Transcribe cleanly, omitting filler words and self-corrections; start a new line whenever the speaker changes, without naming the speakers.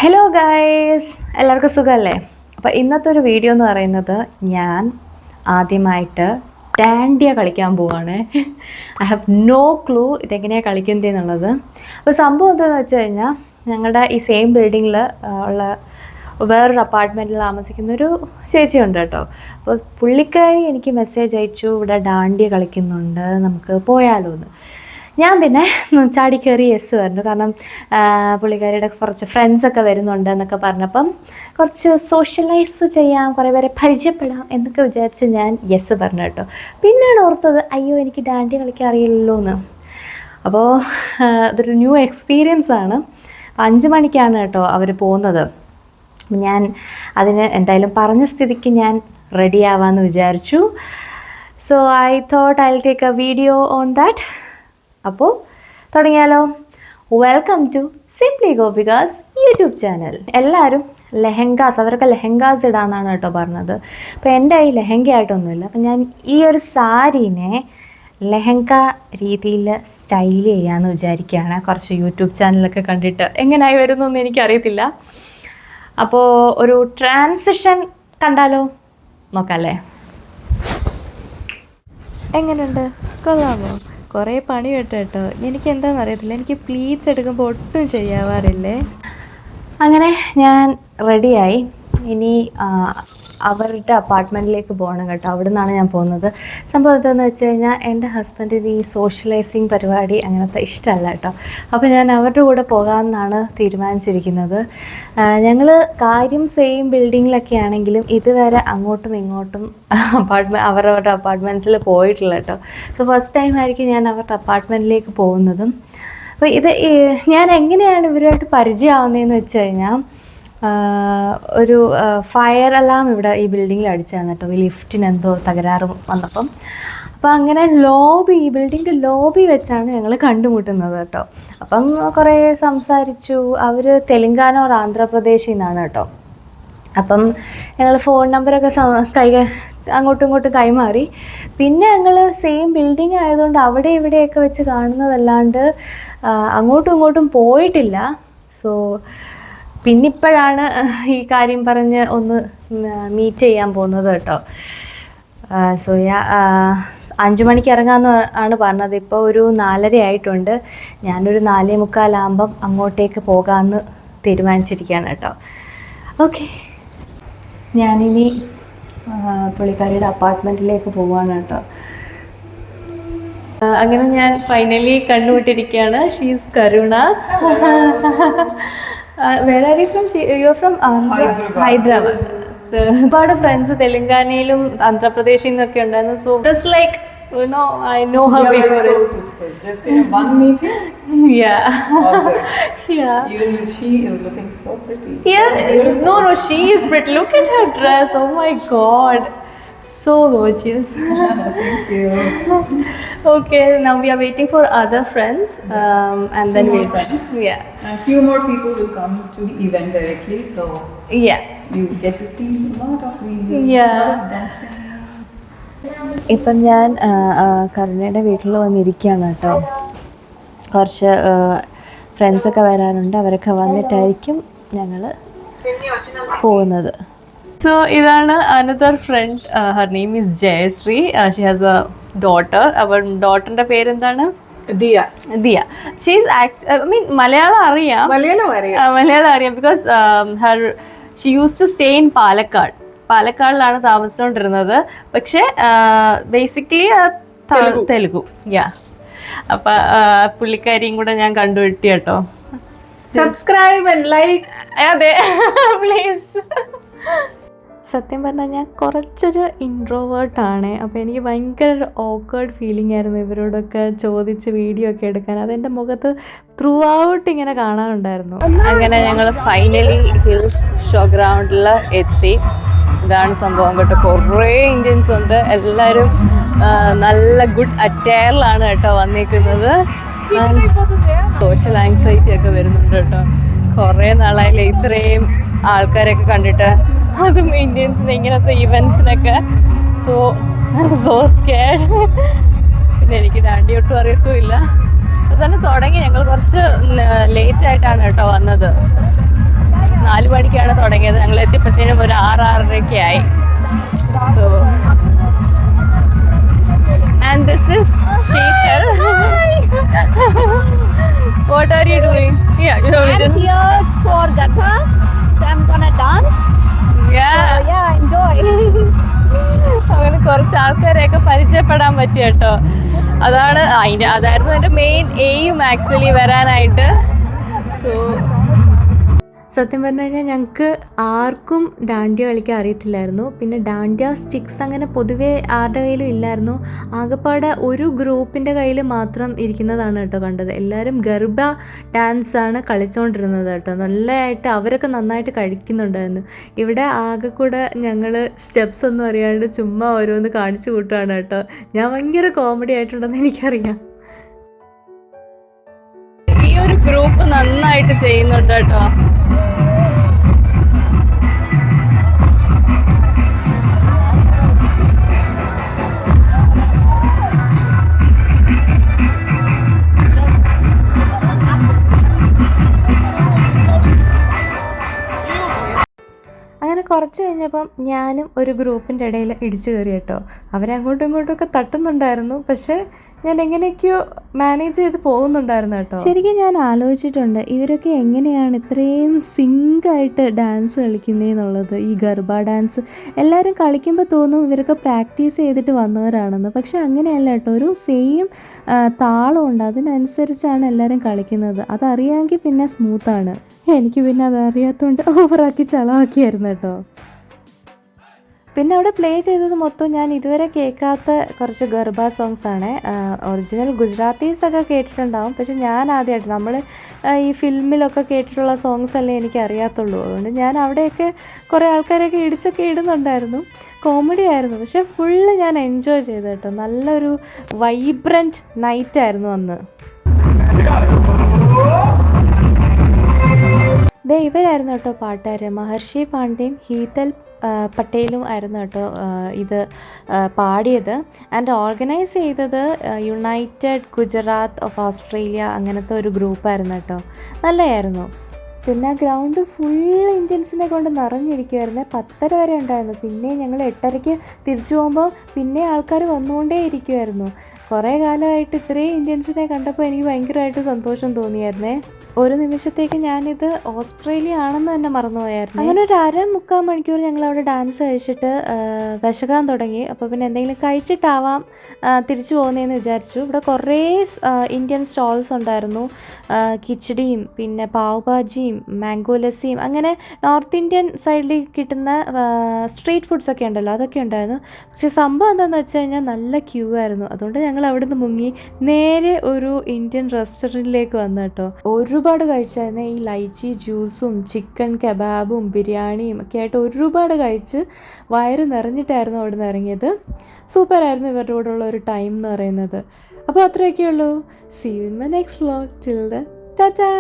Hello guys, എല്ലാവർക്കും സുഖമല്ലേ? അപ്പോൾ ഇന്നത്തെ ഒരു വീഡിയോ എന്ന് പറയുന്നത് ഞാൻ ആദ്യമായിട്ട് ഡാൻഡിയ കളിക്കാൻ പോവാണ്. ഐ ഹാവ് നോ ക്ലൂ ഇതെങ്ങനെയാണ് കളിക്കുന്നതെന്നുള്ളത്. അപ്പോൾ സംഭവം എന്താണെന്ന് വെച്ച് കഴിഞ്ഞാൽ ഞങ്ങളുടെ ഈ സെയിം ബിൽഡിങ്ങിൽ ഉള്ള വേറൊരു അപ്പാർട്ട്മെൻറ്റിൽ താമസിക്കുന്നൊരു ചേച്ചിയുണ്ട് കേട്ടോ. അപ്പോൾ പുള്ളിക്കാരി എനിക്ക് മെസ്സേജ് അയച്ചു, ഇവിടെ ഡാൻഡിയ കളിക്കുന്നുണ്ട്, നമുക്ക് പോയാലോ എന്ന്. ഞാൻ പിന്നെ ചാടി കയറി യെസ് പറഞ്ഞു. കാരണം പുള്ളിക്കാരിയുടെ കുറച്ച് ഫ്രണ്ട്സൊക്കെ വരുന്നുണ്ട് എന്നൊക്കെ പറഞ്ഞപ്പം കുറച്ച് സോഷ്യലൈസ് ചെയ്യാം, കുറേ പേരെ പരിചയപ്പെടാം എന്നൊക്കെ വിചാരിച്ച് ഞാൻ യെസ് പറഞ്ഞു കേട്ടോ. പിന്നെയാണ് ഓർത്തത്, അയ്യോ എനിക്ക് ഡാൻഡി കളിക്കാൻ അറിയില്ലല്ലോ എന്ന്. അപ്പോൾ അതൊരു ന്യൂ എക്സ്പീരിയൻസ് ആണ്. 5 മണിക്കാണ് കേട്ടോ അവർ പോകുന്നത്. ഞാൻ അതിന് എന്തായാലും പറഞ്ഞ സ്ഥിതിക്ക് ഞാൻ റെഡി ആവാമെന്ന് വിചാരിച്ചു. So I thought I will take a video on that. അപ്പോൾ തുടങ്ങിയാലോ. Welcome to simply Gopika's YouTube channel. എല്ലാവരും ലെഹങ്കാസ്, അവരൊക്കെ ലെഹങ്കാസ് ഇടാമെന്നാണ് കേട്ടോ പറഞ്ഞത്. അപ്പോൾ എൻ്റെ ഈ ലെഹങ്ക ആയിട്ടൊന്നുമില്ല. അപ്പം ഞാൻ ഈ ഒരു സാരീനെ ലെഹങ്ക രീതിയിൽ സ്റ്റൈൽ ചെയ്യാമെന്ന് വിചാരിക്കുകയാണ്. കുറച്ച് യൂട്യൂബ് ചാനലൊക്കെ കണ്ടിട്ട് എങ്ങനെയായി വരുന്നൊന്നും എനിക്കറിയത്തില്ല. അപ്പോൾ ഒരു ട്രാൻസിഷൻ കണ്ടാലോ, നോക്കാമല്ലേ? എങ്ങനെയുണ്ട്, കൊള്ളാമോ? കുറേ പണി കേട്ടോ. എനിക്ക് എന്താണെന്ന് അറിയത്തില്ല, എനിക്ക് പ്ലീറ്റ്സ് എടുക്കുമ്പോൾ ഒട്ടും ചെയ്യാവാറില്ലേ. അങ്ങനെ ഞാൻ റെഡിയായി. ഇനി അവരുടെ അപ്പാർട്ട്മെൻറ്റിലേക്ക് പോകണം കേട്ടോ. അവിടെ നിന്നാണ് ഞാൻ പോകുന്നത്. സംഭവം എന്താണെന്ന് വെച്ച് കഴിഞ്ഞാൽ എൻ്റെ ഹസ്ബൻഡിന് ഈ സോഷ്യലൈസിങ് പരിപാടി അങ്ങനത്തെ ഇഷ്ടമല്ല കേട്ടോ. അപ്പോൾ ഞാൻ അവരുടെ കൂടെ പോകാമെന്നാണ് തീരുമാനിച്ചിരിക്കുന്നത്. ഞങ്ങൾ കാര്യം സെയിം ബിൽഡിങ്ങിലൊക്കെ ആണെങ്കിലും ഇതുവരെ അങ്ങോട്ടും ഇങ്ങോട്ടും അവരവരുടെ അപ്പാർട്ട്മെൻറ്റ്സിൽ പോയിട്ടില്ല കേട്ടോ. സോ ഫസ്റ്റ് ടൈം ആയിരിക്കും ഞാൻ അവരുടെ അപ്പാർട്ട്മെൻറ്റിലേക്ക് പോകുന്നതും. അപ്പോൾ ഇത് ഞാൻ എങ്ങനെയാണ് ഇവരുമായിട്ട് പരിചയമാവുന്നതെന്ന് വെച്ച് കഴിഞ്ഞാൽ, ഒരു ഫയർ അലാം ഇവിടെ ഈ ബിൽഡിങ്ങിൽ അടിച്ചാണ് കേട്ടോ. ഈ ലിഫ്റ്റിന് എന്തോ തകരാറ് വന്നപ്പം. അപ്പോൾ അങ്ങനെ ഈ ബിൽഡിങ്ങിൻ്റെ ലോബി വെച്ചാണ് ഞങ്ങൾ കണ്ടുമുട്ടുന്നത് കേട്ടോ. അപ്പം കുറേ സംസാരിച്ചു. അവർ തെലുങ്കാന ഓർ ആന്ധ്രാപ്രദേശിൽ നിന്നാണ് കേട്ടോ. അപ്പം ഞങ്ങൾ ഫോൺ നമ്പറൊക്കെ അങ്ങോട്ടും ഇങ്ങോട്ടും കൈമാറി. പിന്നെ ഞങ്ങൾ സെയിം ബിൽഡിംഗ് ആയതുകൊണ്ട് അവിടെ ഇവിടെയൊക്കെ വെച്ച് കാണുന്നതല്ലാണ്ട് അങ്ങോട്ടും ഇങ്ങോട്ടും പോയിട്ടില്ല. സോ പിന്നിപ്പോഴാണ് ഈ കാര്യം പറഞ്ഞ് ഒന്ന് മീറ്റ് ചെയ്യാൻ പോകുന്നത് കേട്ടോ. സോ 5 മണിക്ക് ഇറങ്ങാമെന്ന് ആണ് പറഞ്ഞത്. ഇപ്പോൾ ഒരു 4:30 ആയിട്ടുണ്ട്. ഞാനൊരു 4:45 അങ്ങോട്ടേക്ക് പോകാമെന്ന് തീരുമാനിച്ചിരിക്കുകയാണ് കേട്ടോ. ഓക്കെ, ഞാനിനി പുള്ളിക്കാരിയുടെ അപ്പാർട്ട്മെൻറ്റിലേക്ക് പോവാണ് കേട്ടോ. അങ്ങനെ ഞാൻ ഫൈനലി കണ്ടുപിട്ടിരിക്കുകയാണ്. ഷീസ് കരുണ. വേറെ ആരും യു ആർ ഫ്രം ഹൈദരാബാദ്. ഒരുപാട് ഫ്രണ്ട്സ് തെലുങ്കാനയിലും ആന്ധ്രാപ്രദേശിൽ നിന്നൊക്കെ ഉണ്ടായിരുന്നു. So just like I know her before.
Sisters, just in one meeting.
Yeah. Yeah.
Even she is looking so pretty.
Yeah. No, she is pretty. Look at her dress. Oh my God. So gorgeous.
Thank you.
Okay, now we are waiting for other friends, and then we'll
friends.
Yeah.
A few more people will come to the event directly, so
Yeah.
you get to see a lot of videos,
Yeah.
a lot of dancing.
ഇപ്പം ഞാൻ കരുണയുടെ വീട്ടിൽ വന്നിരിക്കുകയാണ് കേട്ടോ. കുറച്ച് ഫ്രണ്ട്സൊക്കെ വരാനുണ്ട്. അവരൊക്കെ വന്നിട്ടായിരിക്കും ഞങ്ങൾ പോകുന്നത്. സോ ഇതാണ് another friend. Her name is Jayashree. She has a daughter. അവർ ഡോട്ടറിൻ്റെ പേരെന്താണ്?
Diya.
Diya. She is Malayalam അറിയാം. മലയാളം അറിയാം because she use to stay in പാലക്കാടിലാണ് താമസിച്ചുകൊണ്ടിരുന്നത്. പക്ഷേ ബേസിക്കലി തെലുഗു. യാ. അപ്പം പുള്ളിക്കാരിയും കൂടെ ഞാൻ കണ്ടുപിട്ടി കേട്ടോ.
Subscribe and like.
അതെ, പ്ലീസ്. സത്യം പറഞ്ഞാൽ ഞാൻ കുറച്ചൊരു ഇൻട്രോവേർട്ടാണ്. അപ്പോൾ എനിക്ക് ഭയങ്കര ഒരു ഓക്വേർഡ് ഫീലിംഗ് ആയിരുന്നു ഇവരോടൊക്കെ ചോദിച്ച് വീഡിയോ ഒക്കെ എടുക്കാൻ. അതെൻ്റെ മുഖത്ത് ത്രൂ ഔട്ട് ഇങ്ങനെ കാണാനുണ്ടായിരുന്നു. അങ്ങനെ ഞങ്ങൾ ഫൈനലി ഹിൽസ് ഷോ ഗ്രൗണ്ടിൽ എത്തി. ഇതാണ് സംഭവം കേട്ടോ. കുറേ ഇന്ത്യൻസ് ഉണ്ട്. എല്ലാവരും നല്ല ഗുഡ് അറ്റയറിലാണ് കേട്ടോ വന്നിരിക്കുന്നത്. സോഷ്യൽ ആങ്സൈറ്റി ഒക്കെ വരുന്നുണ്ട് കേട്ടോ. കുറേ നാളായില്ലേ ഇത്രയും ആൾക്കാരൊക്കെ കണ്ടിട്ട്, അതും ഇന്ത്യൻസിന് ഇങ്ങനത്തെ ഇവൻസിനൊക്കെ. So scared. പിന്നെ എനിക്ക് ഡാൻഡി ഒട്ടും അറിയത്തുമില്ല. അത് തന്നെ തുടങ്ങി. ഞങ്ങൾ കുറച്ച് ലേറ്റ് ആയിട്ടാണ് കേട്ടോ വന്നത്. മണിക്കാണ് തുടങ്ങിയത്. ഞങ്ങൾ എത്തിയപ്പോഴത്തേനും ഒരു 6-6:30 ആയി. So and this is Sheetal. What are you doing?
I'm here for Garba, so I'm gonna dance.
Yeah.
So yeah, enjoy.
അങ്ങനെ കുറച്ച് ആൾക്കാരെയൊക്കെ പരിചയപ്പെടാൻ പറ്റി കേട്ടോ. അതായിരുന്നു എൻ്റെ മെയിൻ എയിം ആക്ച്വലി വരാനായിട്ട്. സോ സത്യം പറഞ്ഞു കഴിഞ്ഞാൽ ഞങ്ങൾക്ക് ആർക്കും ഡാൻഡ്യ കളിക്കാൻ അറിയത്തില്ലായിരുന്നു. പിന്നെ ഡാൻഡ്യ സ്റ്റിക്സ് അങ്ങനെ പൊതുവേ ആരുടെ കയ്യിലും ഇല്ലായിരുന്നു. ആകെപ്പാടെ ഒരു ഗ്രൂപ്പിൻ്റെ കയ്യിൽ മാത്രം ഇരിക്കുന്നതാണ് കേട്ടോ കണ്ടത്. എല്ലാവരും ഗർഭ ഡാൻസാണ് കളിച്ചുകൊണ്ടിരുന്നത് കേട്ടോ. നല്ലതായിട്ട് അവരൊക്കെ നന്നായിട്ട് കളിക്കുന്നുണ്ടായിരുന്നു. ഇവിടെ ആകെ കൂടെ ഞങ്ങൾ സ്റ്റെപ്സ് ഒന്നും അറിയാണ്ട് ചുമ്മാ ഓരോന്ന് കാണിച്ചു കൂട്ടുകയാണ് കേട്ടോ. ഞാൻ ഭയങ്കര കോമഡി ആയിട്ടുണ്ടെന്ന് എനിക്കറിയാം. ഈ ഒരു ഗ്രൂപ്പ് നന്നായിട്ട് ചെയ്യുന്നുണ്ട് കേട്ടോ. അങ്ങനെ കുറച്ച് കഴിഞ്ഞപ്പം ഞാനും ഒരു ഗ്രൂപ്പിൻ്റെ ഇടയിൽ ഇടിച്ചു കയറി കേട്ടോ. അവരങ്ങോട്ടും ഇങ്ങോട്ടുമൊക്കെ തട്ടുന്നുണ്ടായിരുന്നു, പക്ഷേ ഞാൻ എങ്ങനെയൊക്കെയോ മാനേജ് ചെയ്ത് പോകുന്നുണ്ടായിരുന്നു കേട്ടോ. ശരിക്കും ഞാൻ ആലോചിച്ചിട്ടുണ്ട് ഇവരൊക്കെ എങ്ങനെയാണ് ഇത്രയും സിങ്കായിട്ട് ഡാൻസ് കളിക്കുന്നതെന്നുള്ളത്. ഈ ഗർബ ഡാൻസ് എല്ലാവരും കളിക്കുമ്പോൾ തോന്നും ഇവരൊക്കെ പ്രാക്ടീസ് ചെയ്തിട്ട് വന്നവരാണെന്ന്. പക്ഷെ അങ്ങനെയല്ല കേട്ടോ. ഒരു സെയിം താളമുണ്ട്, അതിനനുസരിച്ചാണ് എല്ലാവരും കളിക്കുന്നത്. അതറിയാമെങ്കിൽ പിന്നെ സ്മൂത്താണ്. എനിക്ക് പിന്നെ അതറിയാത്തതുകൊണ്ട് ഓവറാക്കി ചളവാക്കിയായിരുന്നു കേട്ടോ. പിന്നെ അവിടെ പ്ലേ ചെയ്തത് മൊത്തം ഞാൻ ഇതുവരെ കേൾക്കാത്ത കുറച്ച് ഗർബ സോങ്സ് ആണ്. ഒറിജിനൽ ഗുജറാത്തീസൊക്കെ കേട്ടിട്ടുണ്ടാവും, പക്ഷെ ഞാൻ ആദ്യമായിട്ട് നമ്മൾ ഈ ഫിലിമിലൊക്കെ കേട്ടിട്ടുള്ള സോങ്സ് അല്ലേ എനിക്ക് അറിയാത്തുള്ളൂ. അതുകൊണ്ട് ഞാൻ അവിടെയൊക്കെ കുറേ ആൾക്കാരൊക്കെ ഇടിച്ചൊക്കെ ഇടുന്നുണ്ടായിരുന്നു. കോമഡി ആയിരുന്നു, പക്ഷെ ഫുള്ള് ഞാൻ എൻജോയ് ചെയ്തു കേട്ടോ. നല്ലൊരു വൈബ്രൻറ്റ് നൈറ്റായിരുന്നു അന്ന്. ഇവരായിരുന്നു കേട്ടോ പാട്ടുകാർ. മഹർഷി പാണ്ഡെയും ഹീതൽ പട്ടേലും ആയിരുന്നു കേട്ടോ ഇത് പാടിയത്. ആൻഡ് ഓർഗനൈസ് ചെയ്തത് യുണൈറ്റഡ് ഗുജറാത്ത് ഓഫ് ഓസ്ട്രേലിയ അങ്ങനത്തെ ഒരു ഗ്രൂപ്പായിരുന്നു കേട്ടോ. നല്ലതായിരുന്നു. പിന്നെ ആ ഗ്രൗണ്ട് ഫുൾ ഇന്ത്യൻസിനെ കൊണ്ട് നിറഞ്ഞിരിക്കുമായിരുന്നു. 10:30 വരെ ഉണ്ടായിരുന്നു. പിന്നെ ഞങ്ങൾ 8:30 തിരിച്ചു പോകുമ്പോൾ പിന്നെ ആൾക്കാർ വന്നുകൊണ്ടേ ഇരിക്കുമായിരുന്നു. കുറേ കാലമായിട്ട് ഇത്രയും ഇന്ത്യൻസിനെ കണ്ടപ്പോൾ എനിക്ക് ഭയങ്കരമായിട്ട് സന്തോഷം തോന്നിയായിരുന്നേ. ഒരു നിമിഷത്തേക്ക് ഞാനിത് ഓസ്ട്രേലിയ ആണെന്ന് തന്നെ മറന്നുപോയായിരുന്നു. അങ്ങനെ ഒരു 1.5-3 മണിക്കൂർ ഞങ്ങൾ അവിടെ ഡാൻസ് കഴിച്ചിട്ട് വിശക്കാൻ തുടങ്ങി. അപ്പോൾ പിന്നെ എന്തെങ്കിലും കഴിച്ചിട്ടാവാം തിരിച്ചു പോകുന്നതെന്ന് വിചാരിച്ചു. ഇവിടെ കുറേ ഇന്ത്യൻ സ്റ്റോൾസ് ഉണ്ടായിരുന്നു. കിച്ചടിയും പിന്നെ പാവ് ഭാജിയും മാംഗോ ലസ്സിയും അങ്ങനെ നോർത്ത് ഇന്ത്യൻ സൈഡിൽ കിട്ടുന്ന സ്ട്രീറ്റ് ഫുഡ്സൊക്കെ ഉണ്ടല്ലോ, അതൊക്കെ ഉണ്ടായിരുന്നു. പക്ഷെ സംഭവം എന്താണെന്ന് വെച്ച് കഴിഞ്ഞാൽ നല്ല ക്യൂ ആയിരുന്നു. അതുകൊണ്ട് ഞങ്ങൾ അവിടെ നിന്ന് മുങ്ങി നേരെ ഒരു ഇന്ത്യൻ റെസ്റ്റോറൻറ്റിലേക്ക് വന്നു കേട്ടോ. ഒരുപാട് കഴിച്ചായിരുന്നു. ഈ ലൈച്ചി ജ്യൂസും ചിക്കൻ കബാബും ബിരിയാണിയും ഒക്കെ ആയിട്ട് ഒരുപാട് കഴിച്ച് വയറ് നിറഞ്ഞിട്ടായിരുന്നു അവിടെ നിന്ന് ഇറങ്ങിയത്. സൂപ്പറായിരുന്നു ഇവരുടെ കൂടെയുള്ള ഒരു ടൈം എന്ന് പറയുന്നത്. അപ്പോൾ അത്രയൊക്കെ ഉള്ളൂ. See you in my next vlog. Till then Tata.